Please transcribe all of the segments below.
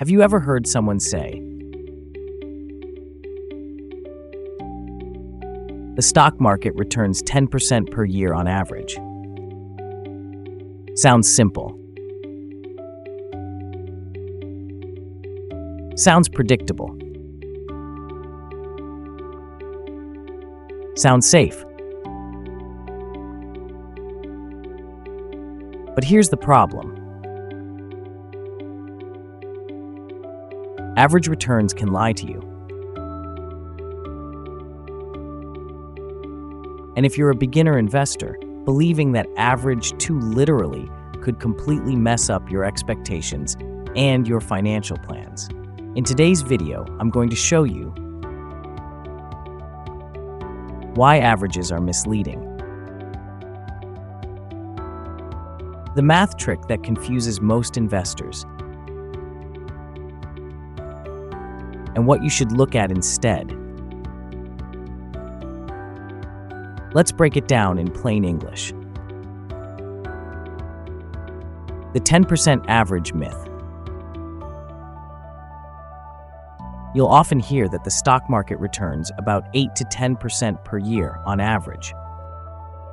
Have you ever heard someone say, the stock market returns 10% per year on average? Sounds simple. Sounds predictable. Sounds safe. But here's the problem. Average returns can lie to you. And if you're a beginner investor, believing that average too literally could completely mess up your expectations and your financial plans. In today's video, I'm going to show you why averages are misleading. The math trick that confuses most investors, and what you should look at instead. Let's break it down in plain English. The 10% average myth. You'll often hear that the stock market returns about 8 to 10% per year on average.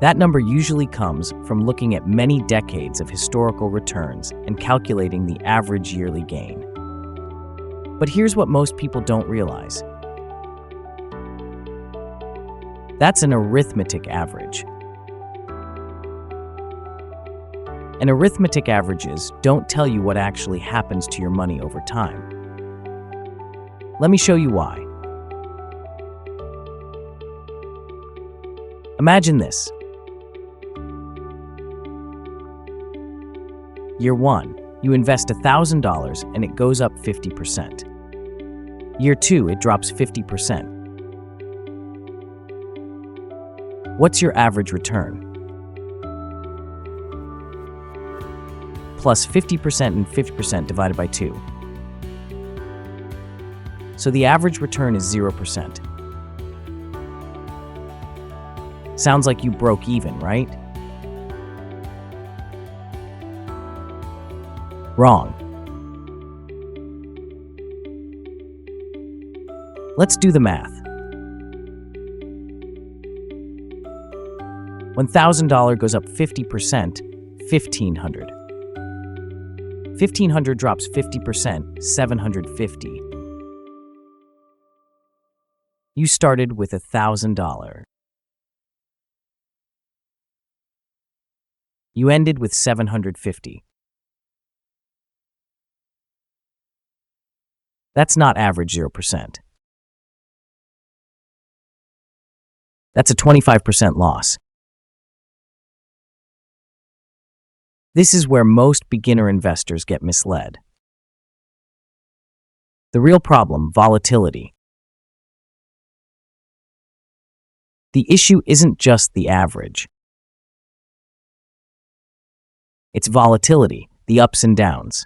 That number usually comes from looking at many decades of historical returns and calculating the average yearly gain. But here's what most people don't realize. That's an arithmetic average. And arithmetic averages don't tell you what actually happens to your money over time. Let me show you why. Imagine this. Year 1, you invest $1,000 and it goes up 50%. Year 2, it drops 50%. What's your average return? Plus 50% and 50% divided by 2. So the average return is 0%. Sounds like you broke even, right? Wrong. Let's do the math. When $1,000 goes up 50%, $1,500. $1,500 drops 50%, $750. You started with $1,000. You ended with $750. That's not average 0%. That's a 25% loss. This is where most beginner investors get misled. The real problem, volatility. The issue isn't just the average. It's volatility, the ups and downs.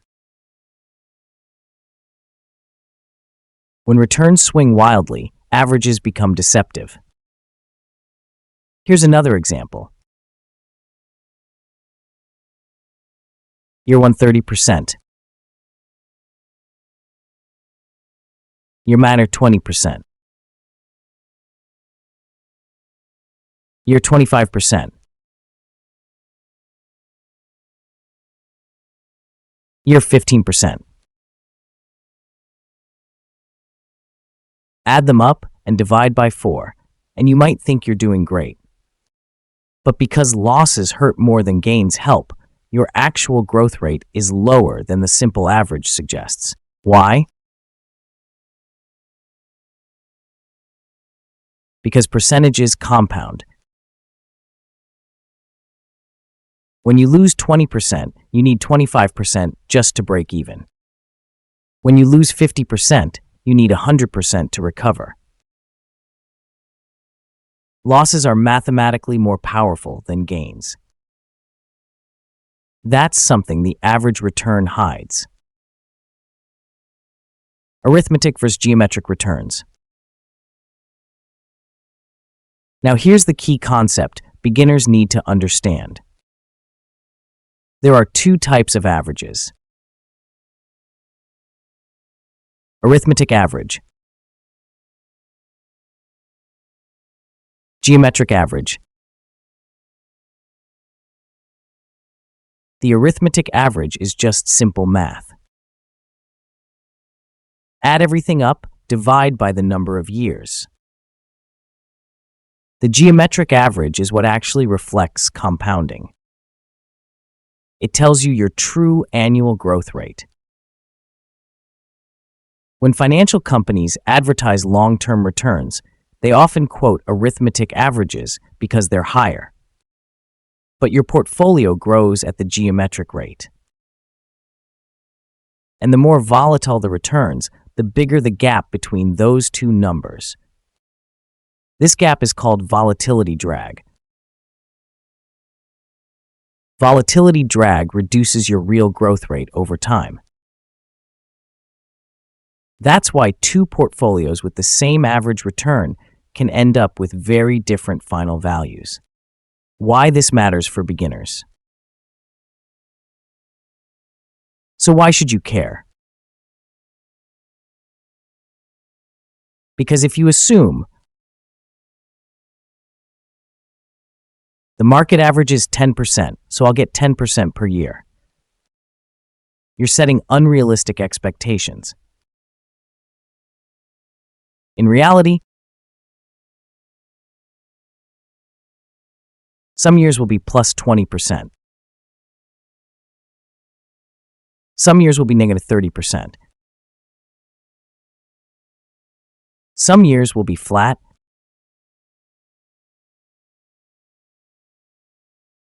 When returns swing wildly, averages become deceptive. Here's another example. Year 1, 30%. Year minor, 20%. Year 25%. Year 15%. Add them up and divide by 4, and you might think you're doing great. But because losses hurt more than gains help, your actual growth rate is lower than the simple average suggests. Why? Because percentages compound. When you lose 20%, you need 25% just to break even. When you lose 50%, you need 100% to recover. Losses are mathematically more powerful than gains. That's something the average return hides. Arithmetic versus geometric returns. Now here's the key concept beginners need to understand. There are two types of averages. Arithmetic average. Geometric average. The arithmetic average is just simple math. Add everything up, divide by the number of years. The geometric average is what actually reflects compounding. It tells you your true annual growth rate. When financial companies advertise long-term returns, they often quote arithmetic averages because they're higher. But your portfolio grows at the geometric rate. And the more volatile the returns, the bigger the gap between those two numbers. This gap is called volatility drag. Volatility drag reduces your real growth rate over time. That's why two portfolios with the same average return can end up with very different final values. Why this matters for beginners. So why should you care? Because if you assume the market average is 10%, so I'll get 10% per year, you're setting unrealistic expectations. In reality, some years will be plus 20%. Some years will be negative 30%. Some years will be flat.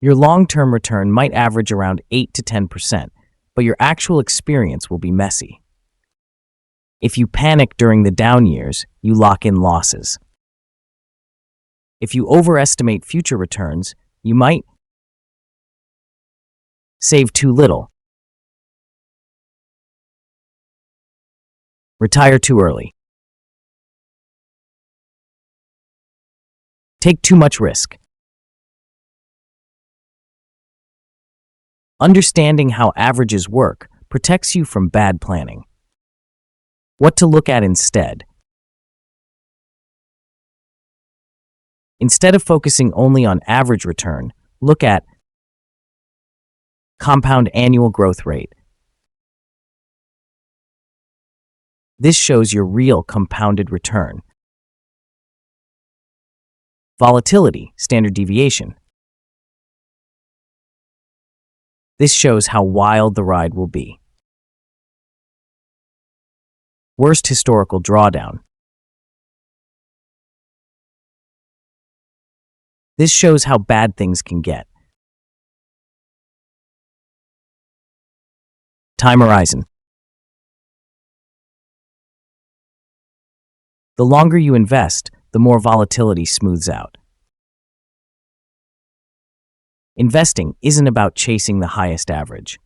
Your long-term return might average around 8 to 10%, but your actual experience will be messy. If you panic during the down years, you lock in losses. If you overestimate future returns, you might save too little, retire too early, take too much risk. Understanding how averages work protects you from bad planning. What to look at instead. Instead of focusing only on average return, look at compound annual growth rate. This shows your real compounded return. Volatility, standard deviation. This shows how wild the ride will be. Worst historical drawdown. This shows how bad things can get. Time horizon. The longer you invest, the more volatility smooths out. Investing isn't about chasing the highest average.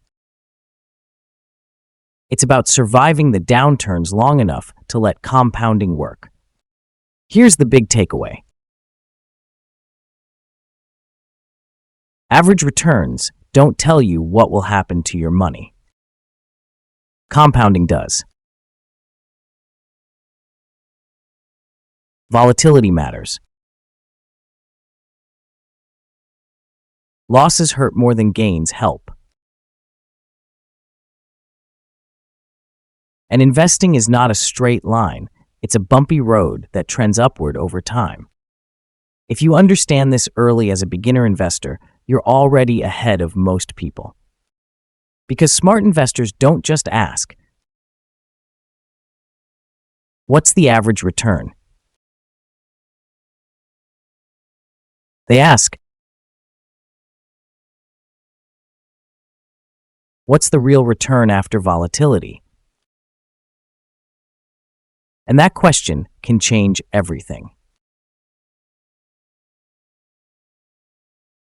It's about surviving the downturns long enough to let compounding work. Here's the big takeaway. Average returns don't tell you what will happen to your money. Compounding does. Volatility matters. Losses hurt more than gains help. And investing is not a straight line. It's a bumpy road that trends upward over time. If you understand this early as a beginner investor, you're already ahead of most people. Because smart investors don't just ask, "What's the average return?" They ask, "What's the real return after volatility?" And that question can change everything.